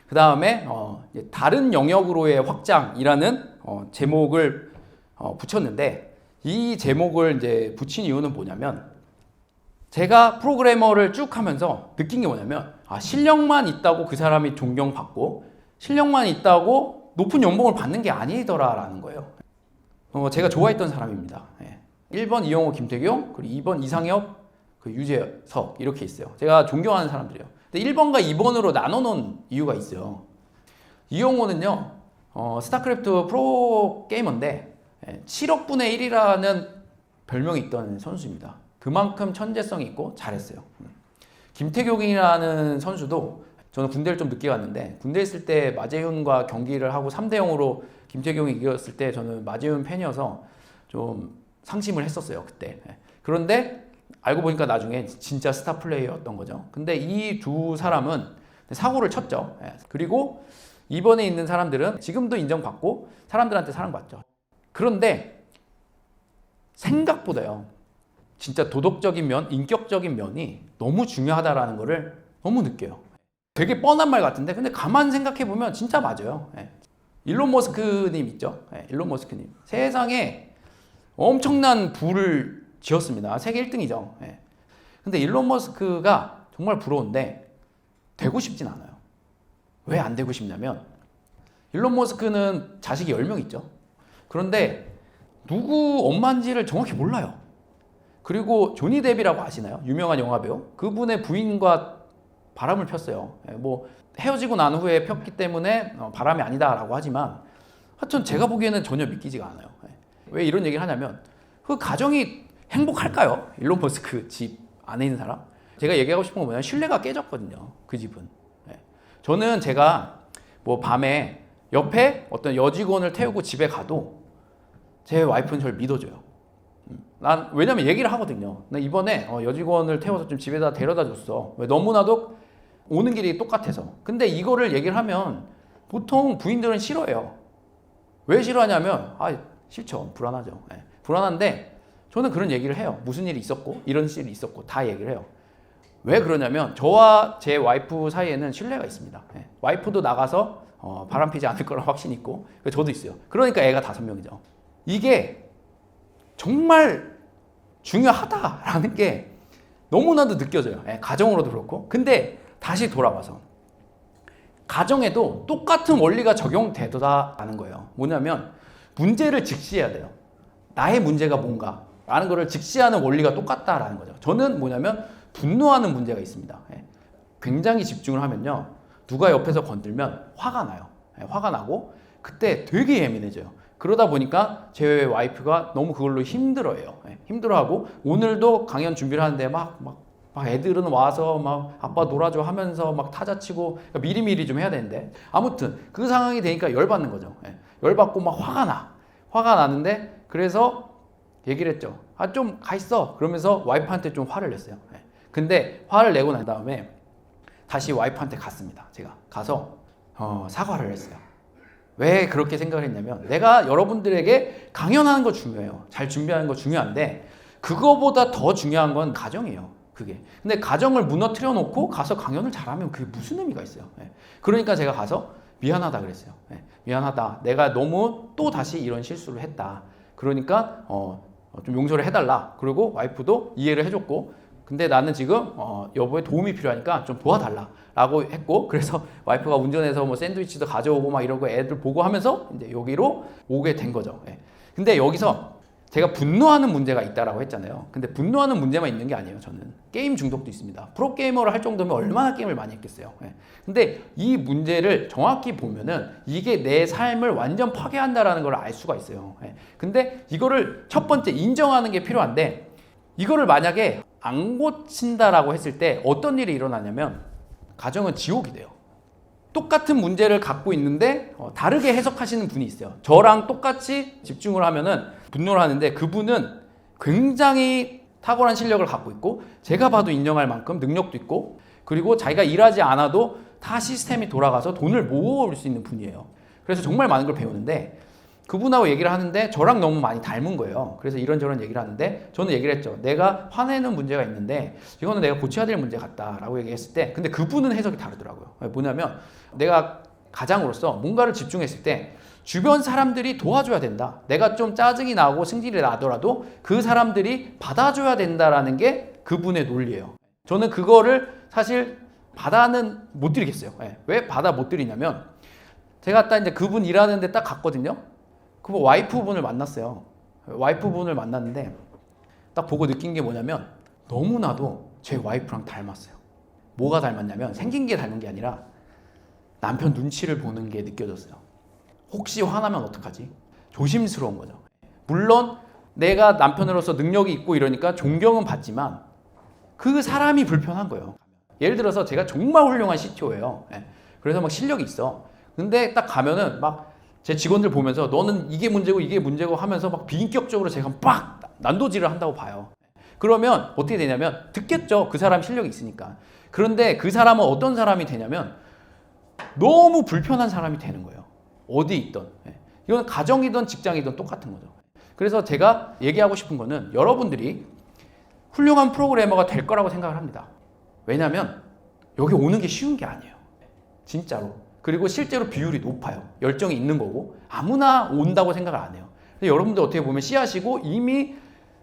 그 다음에 다른 영역으로의 확장이라는 제목을 붙였는데, 이 제목을 이제 붙인 이유는 뭐냐면, 제가 프로그래머를 쭉 하면서 느낀 게 뭐냐면, 실력만 있다고 그 사람이 존경받고 실력만 있다고 높은 연봉을 받는 게 아니더라라는 거예요. 제가 좋아했던 사람입니다. 1번 이영호 김태경, 그리고 2번 이상엽, 유재석 이렇게 있어요. 제가 존경하는 사람들이에요. 근데 1번과 2번으로 나눠놓은 이유가 있어요. 이영호는요, 스타크래프트 프로 게이머인데 7억 분의 1이라는 별명이 있던 선수입니다. 그만큼 천재성이 있고 잘했어요. 김태경이라는 선수도, 저는 군대를 좀 늦게 갔는데 군대 있을 때 마재윤과 경기를 하고 3대 0으로 김태경이 이겼을 때 저는 마재윤 팬이어서 좀 상심을 했었어요, 그때. 그런데 알고 보니까 나중에 진짜 스타 플레이였던 거죠. 근데 이 두 사람은 사고를 쳤죠. 그리고 이번에 있는 사람들은 지금도 인정받고 사람들한테 사랑받죠. 그런데 생각보다요, 진짜 도덕적인 면, 인격적인 면이 너무 중요하다라는 거를 너무 느껴요. 되게 뻔한 말 같은데, 근데 가만 생각해 보면 진짜 맞아요. 일론 머스크님 있죠? 일론 머스크님. 세상에 엄청난 부를 지었습니다. 세계 1등이죠. 근데 일론 머스크가 정말 부러운데 되고 싶진 않아요. 왜 안 되고 싶냐면, 일론 머스크는 자식이 10명 있죠. 그런데 누구 엄마인지를 정확히 몰라요. 그리고 조니 뎁이라고 아시나요? 유명한 영화배우. 그분의 부인과 바람을 폈어요. 뭐 헤어지고 난 후에 폈기 때문에 바람이 아니다라고 하지만, 하여튼 제가 보기에는 전혀 믿기지가 않아요. 왜 이런 얘기를 하냐면, 그 가정이 행복할까요? 일론 머스크 집 안에 있는 사람? 제가 얘기하고 싶은 건 뭐냐면, 신뢰가 깨졌거든요, 그 집은. 저는 제가 뭐 밤에 옆에 어떤 여직원을 태우고 집에 가도 제 와이프는 저를 믿어줘요. 난 왜냐면 얘기를 하거든요. 나 이번에 여직원을 태워서 좀 집에다 데려다 줬어. 왜? 너무나도 오는 길이 똑같아서. 근데 이거를 얘기를 하면 보통 부인들은 싫어해요. 왜 싫어하냐면, 싫죠. 불안하죠. 불안한데 저는 그런 얘기를 해요. 무슨 일이 있었고 이런 일이 있었고 다 얘기를 해요. 왜 그러냐면, 저와 제 와이프 사이에는 신뢰가 있습니다. 와이프도 나가서 바람 피지 않을 거라 확신 있고, 저도 있어요. 그러니까 애가 5명이죠. 이게 정말 중요하다라는 게 너무나도 느껴져요. 가정으로도 그렇고. 근데 다시 돌아와서 가정에도 똑같은 원리가 적용되더라라는 거예요. 뭐냐면, 문제를 직시해야 돼요. 나의 문제가 뭔가 라는 거를 직시하는 원리가 똑같다라는 거죠. 저는 뭐냐면, 분노하는 문제가 있습니다. 굉장히 집중을 하면요, 누가 옆에서 건들면 화가 나요. 화가 나고 그때 되게 예민해져요. 그러다 보니까 제 와이프가 너무 그걸로 힘들어해요. 힘들어하고, 오늘도 강연 준비를 하는데 막 애들은 와서 막 아빠 놀아줘 하면서 막 타자치고, 그러니까 미리미리 좀 해야 되는데, 아무튼 그 상황이 되니까 열받는 거죠. 열받고 막 화가 나는데, 그래서 얘기를 했죠. 좀 가 있어. 그러면서 와이프한테 좀 화를 냈어요. 근데 화를 내고 난 다음에 다시 와이프한테 갔습니다. 제가 가서 사과를 했어요. 왜 그렇게 생각을 했냐면, 내가 여러분들에게 강연하는 거 중요해요. 잘 준비하는 거 중요한데, 그거보다 더 중요한 건 가정이에요. 그게. 근데 가정을 무너뜨려 놓고 가서 강연을 잘하면 그게 무슨 의미가 있어요. 그러니까 제가 가서 미안하다 그랬어요. 미안하다. 내가 너무 또 다시 이런 실수를 했다. 그러니까 좀 용서를 해달라. 그리고 와이프도 이해를 해줬고, 근데 나는 지금 여보의 도움이 필요하니까 좀 도와달라 라고 했고, 그래서 와이프가 운전해서 뭐 샌드위치도 가져오고 막 이러고 애들 보고 하면서 이제 여기로 오게 된 거죠. 근데 여기서 제가 분노하는 문제가 있다라고 했잖아요. 근데 분노하는 문제만 있는 게 아니에요. 저는 게임 중독도 있습니다. 프로게이머를 할 정도면 얼마나 게임을 많이 했겠어요. 근데 이 문제를 정확히 보면은 이게 내 삶을 완전 파괴한다라는 걸 알 수가 있어요. 근데 이거를 첫 번째 인정하는 게 필요한데, 이거를 만약에 안 고친다라고 했을 때 어떤 일이 일어나냐면, 가정은 지옥이 돼요. 똑같은 문제를 갖고 있는데 다르게 해석하시는 분이 있어요. 저랑 똑같이 집중을 하면은 분노를 하는데, 그분은 굉장히 탁월한 실력을 갖고 있고, 제가 봐도 인정할 만큼 능력도 있고, 그리고 자기가 일하지 않아도 다 시스템이 돌아가서 돈을 모을 수 있는 분이에요. 그래서 정말 많은 걸 배우는데, 그분하고 얘기를 하는데 저랑 너무 많이 닮은 거예요. 그래서 이런저런 얘기를 하는데 저는 얘기를 했죠. 내가 화내는 문제가 있는데 이거는 내가 고쳐야 될 문제 같다라고 얘기했을 때 근데 그분은 해석이 다르더라고요. 뭐냐면 내가 가장으로서 뭔가를 집중했을 때 주변 사람들이 도와줘야 된다. 내가 좀 짜증이 나고 승질이 나더라도 그 사람들이 받아줘야 된다라는 게 그분의 논리예요. 저는 그거를 사실 받아는 못 드리겠어요. 왜 받아 못 드리냐면 제가 딱 이제 그분 일하는 데 딱 갔거든요. 그분 와이프분을 만났어요. 와이프분을 만났는데 딱 보고 느낀 게 뭐냐면 너무나도 제 와이프랑 닮았어요. 뭐가 닮았냐면 생긴 게 닮은 게 아니라 남편 눈치를 보는 게 느껴졌어요. 혹시 화나면 어떡하지? 조심스러운 거죠. 물론 내가 남편으로서 능력이 있고 이러니까 존경은 받지만 그 사람이 불편한 거예요. 예를 들어서 제가 정말 훌륭한 CTO예요. 그래서 막 실력이 있어. 근데 딱 가면은 막 제 직원들 보면서 너는 이게 문제고 하면서 막 비인격적으로 제가 빡 난도질을 한다고 봐요. 그러면 어떻게 되냐면 듣겠죠. 그 사람 실력이 있으니까. 그런데 그 사람은 어떤 사람이 되냐면 너무 불편한 사람이 되는 거예요. 어디 있던. 이건 가정이든 직장이든 똑같은 거죠. 그래서 제가 얘기하고 싶은 거는 여러분들이 훌륭한 프로그래머가 될 거라고 생각을 합니다. 왜냐하면 여기 오는 게 쉬운 게 아니에요. 진짜로. 그리고 실제로 비율이 높아요. 열정이 있는 거고 아무나 온다고 생각을 안 해요. 근데 여러분들 어떻게 보면 씨앗이고 이미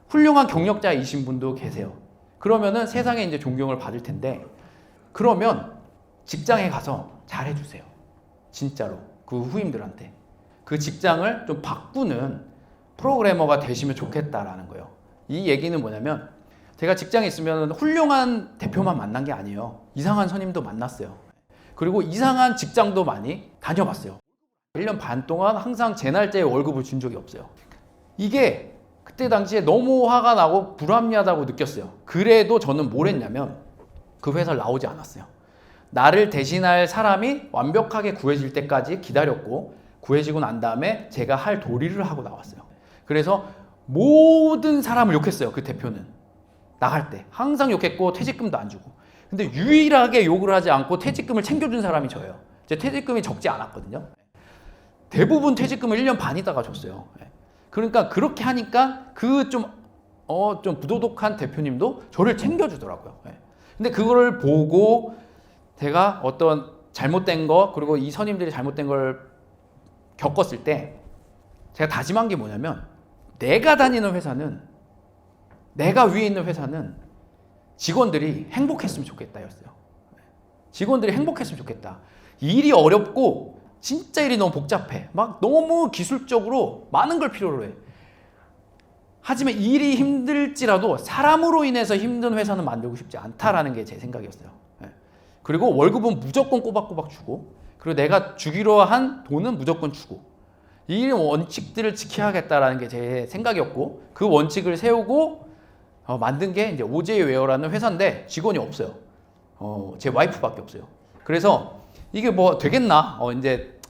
훌륭한 경력자이신 분도 계세요. 그러면은 세상에 이제 존경을 받을 텐데 그러면 직장에 가서 잘해주세요. 진짜로 그 후임들한테 그 직장을 좀 바꾸는 프로그래머가 되시면 좋겠다라는 거예요. 이 얘기는 뭐냐면 제가 직장에 있으면 훌륭한 대표만 만난 게 아니에요. 이상한 선임도 만났어요. 그리고 이상한 직장도 많이 다녀봤어요. 1년 반 동안 항상 제 날짜에 월급을 준 적이 없어요. 이게 그때 당시에 너무 화가 나고 불합리하다고 느꼈어요. 그래도 저는 뭘 했냐면 그 회사를 나오지 않았어요. 나를 대신할 사람이 완벽하게 구해질 때까지 기다렸고 구해지고 난 다음에 제가 할 도리를 하고 나왔어요. 그래서 모든 사람을 욕했어요. 그 대표는. 나갈 때 항상 욕했고 퇴직금도 안 주고. 근데 유일하게 욕을 하지 않고 퇴직금을 챙겨준 사람이 저예요. 제 퇴직금이 적지 않았거든요. 대부분 퇴직금을 1년 반 있다가 줬어요. 그러니까 그렇게 하니까 그 좀 부도덕한 대표님도 저를 챙겨주더라고요. 근데 그거를 보고 제가 어떤 잘못된 거 그리고 이 선임들이 잘못된 걸 겪었을 때 제가 다짐한 게 뭐냐면 내가 다니는 회사는 내가 위에 있는 회사는 직원들이 행복했으면 좋겠다였어요. 직원들이 행복했으면 좋겠다. 일이 어렵고 진짜 일이 너무 복잡해. 막 너무 기술적으로 많은 걸 필요로 해. 하지만 일이 힘들지라도 사람으로 인해서 힘든 회사는 만들고 싶지 않다라는 게 제 생각이었어요. 그리고 월급은 무조건 꼬박꼬박 주고 그리고 내가 주기로 한 돈은 무조건 주고 이 원칙들을 지켜야겠다라는 게 제 생각이었고 그 원칙을 세우고 만든 게 이제 오제이웨어라는 회사인데 직원이 없어요. 제 와이프밖에 없어요. 그래서 이게 뭐 되겠나? 이제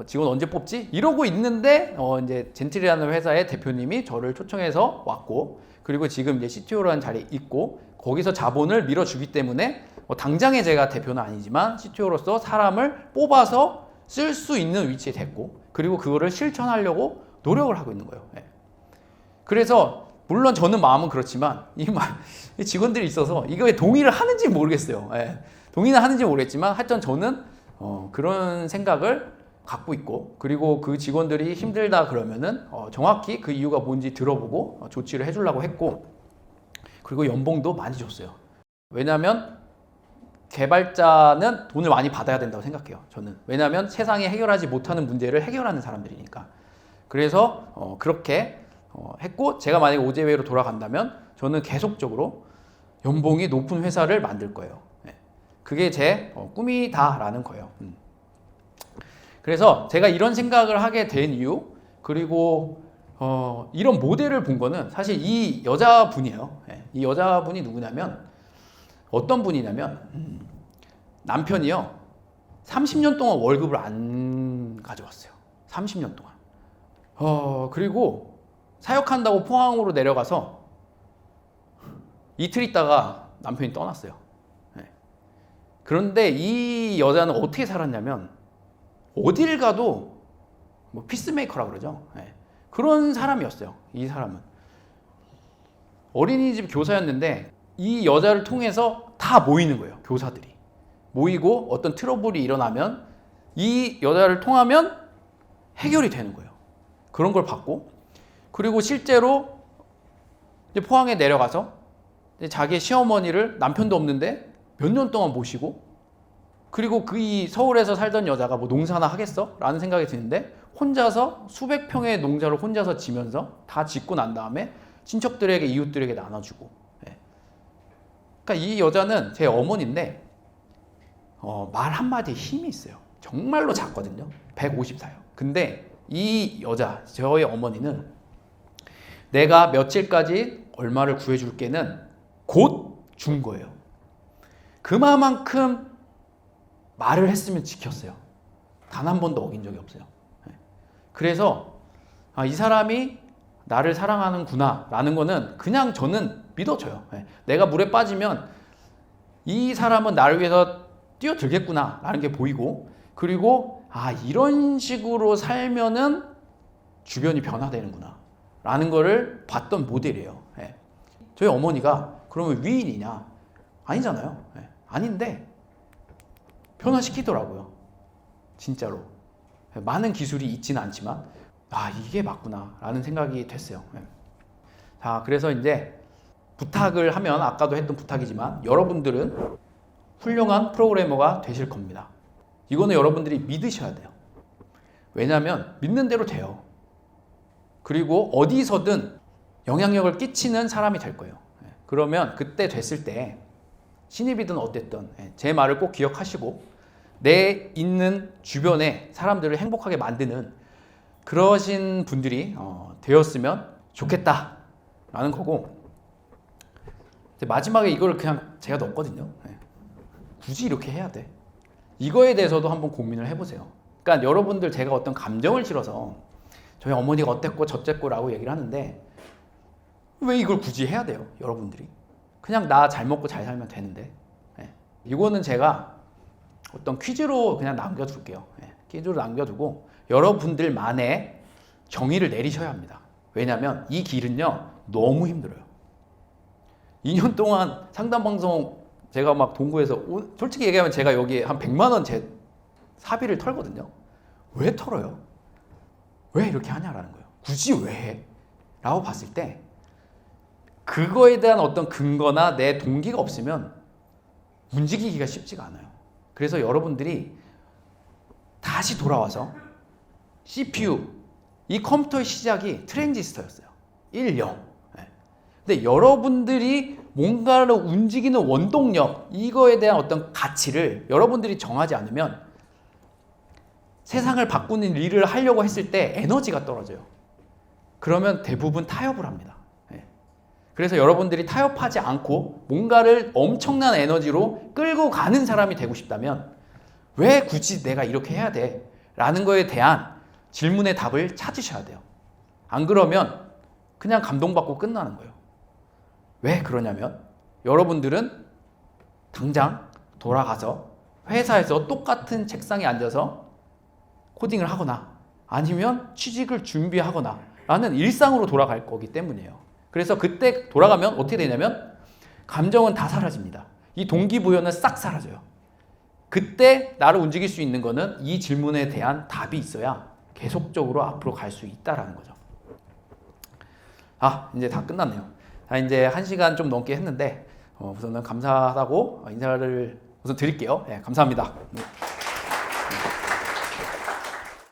직원 언제 뽑지? 이러고 있는데 이제 젠틀이라는 회사의 대표님이 저를 초청해서 왔고 그리고 지금 이제 CTO라는 자리에 있고 거기서 자본을 밀어주기 때문에 당장에 제가 대표는 아니지만 CTO로서 사람을 뽑아서 쓸 수 있는 위치에 됐고 그리고 그거를 실천하려고 노력을 하고 있는 거예요. 그래서 물론 저는 마음은 그렇지만 이 직원들이 있어서 이거에 동의를 하는지 모르겠어요. 동의는 하는지 모르겠지만 하여튼 저는 그런 생각을 갖고 있고 그리고 그 직원들이 힘들다 그러면은 정확히 그 이유가 뭔지 들어보고 조치를 해주려고 했고 그리고 연봉도 많이 줬어요. 왜냐하면 개발자는 돈을 많이 받아야 된다고 생각해요. 저는. 왜냐하면 세상에 해결하지 못하는 문제를 해결하는 사람들이니까. 그래서 그렇게 했고 제가 만약에 오제웨이로 돌아간다면 저는 계속적으로 연봉이 높은 회사를 만들 거예요. 그게 제 꿈이다라는 거예요. 그래서 제가 이런 생각을 하게 된 이유 그리고 이런 모델을 본 거는 사실 이 여자분이에요. 이 여자분이 누구냐면 어떤 분이냐면 남편이요 30년 동안 월급을 안 가져왔어요. 30년 동안. 그리고 사역한다고 포항으로 내려가서 이틀 있다가 남편이 떠났어요. 그런데 이 여자는 어떻게 살았냐면 어딜 가도 뭐 피스메이커라 그러죠. 예. 그런 사람이었어요. 이 사람은 어린이집 교사였는데 이 여자를 통해서 다 모이는 거예요. 교사들이 모이고 어떤 트러블이 일어나면 이 여자를 통하면 해결이 되는 거예요. 그런 걸 봤고, 그리고 실제로 이제 포항에 내려가서 이제 자기의 시어머니를 남편도 없는데 몇 년 동안 모시고, 그리고 그 이 서울에서 살던 여자가 뭐 농사나 하겠어? 라는 생각이 드는데 혼자서 수백 평의 농사를 혼자서 지면서 다 짓고 난 다음에 친척들에게 이웃들에게 나눠주고. 예. 그러니까 이 여자는 제 어머니인데 말 한마디에 힘이 있어요. 정말로 작거든요. 154요. 근데 이 여자, 저의 어머니는 내가 며칠까지 얼마를 구해줄게는 곧 준 거예요. 그만큼 말을 했으면 지켰어요. 단 한 번도 어긴 적이 없어요. 그래서 이 사람이 나를 사랑하는구나 라는 거는 그냥 저는 믿어져요. 내가 물에 빠지면 이 사람은 나를 위해서 뛰어들겠구나 라는 게 보이고, 그리고 이런 식으로 살면은 주변이 변화되는구나 라는 거를 봤던 모델이에요. 저희 어머니가 그러면 위인이냐? 아니잖아요. 아닌데 변화시키더라고요. 진짜로. 많은 기술이 있지는 않지만 이게 맞구나 라는 생각이 됐어요. 자, 그래서 이제 부탁을 하면 아까도 했던 부탁이지만 여러분들은 훌륭한 프로그래머가 되실 겁니다. 이거는 여러분들이 믿으셔야 돼요. 왜냐하면 믿는 대로 돼요. 그리고 어디서든 영향력을 끼치는 사람이 될 거예요. 그러면 그때 됐을 때 신입이든 어땠든 제 말을 꼭 기억하시고 내 있는 주변에 사람들을 행복하게 만드는 그러신 분들이 되었으면 좋겠다라는 거고, 마지막에 이걸 그냥 제가 넣었거든요. 굳이 이렇게 해야 돼? 이거에 대해서도 한번 고민을 해보세요. 그러니까 여러분들 제가 어떤 감정을 실어서 저희 어머니가 어땠고 저쨌고라고 얘기를 하는데 왜 이걸 굳이 해야 돼요? 여러분들이 그냥 나 잘 먹고 잘 살면 되는데. 이거는 제가 어떤 퀴즈로 그냥 남겨둘게요. 퀴즈로 남겨두고 여러분들만의 정의를 내리셔야 합니다. 왜냐하면 이 길은요 너무 힘들어요. 2년 동안 상담방송 제가 막 동구에서 솔직히 얘기하면 제가 여기 한 100만 원 제 사비를 털거든요. 왜 털어요? 왜 이렇게 하냐라는 거예요. 굳이 왜 해? 라고 봤을 때 그거에 대한 어떤 근거나 내 동기가 없으면 움직이기가 쉽지가 않아요. 그래서 여러분들이 다시 돌아와서 CPU, 이 컴퓨터의 시작이 트랜지스터였어요. 1, 0. 근데 여러분들이 뭔가를 움직이는 원동력, 이거에 대한 어떤 가치를 여러분들이 정하지 않으면 세상을 바꾸는 일을 하려고 했을 때 에너지가 떨어져요. 그러면 대부분 타협을 합니다. 그래서 여러분들이 타협하지 않고 뭔가를 엄청난 에너지로 끌고 가는 사람이 되고 싶다면 왜 굳이 내가 이렇게 해야 돼? 라는 거에 대한 질문의 답을 찾으셔야 돼요. 안 그러면 그냥 감동받고 끝나는 거예요. 왜 그러냐면 여러분들은 당장 돌아가서 회사에서 똑같은 책상에 앉아서 코딩을 하거나 아니면 취직을 준비하거나 라는 일상으로 돌아갈 거기 때문이에요. 그래서 그때 돌아가면 어떻게 되냐면 감정은 다 사라집니다. 이 동기부여는 싹 사라져요. 그때 나를 움직일 수 있는 거는 이 질문에 대한 답이 있어야 계속적으로 앞으로 갈 수 있다라는 거죠. 이제 다 끝났네요. 이제 1시간 좀 넘게 했는데 우선은 감사하다고 인사를 우선 드릴게요. 감사합니다.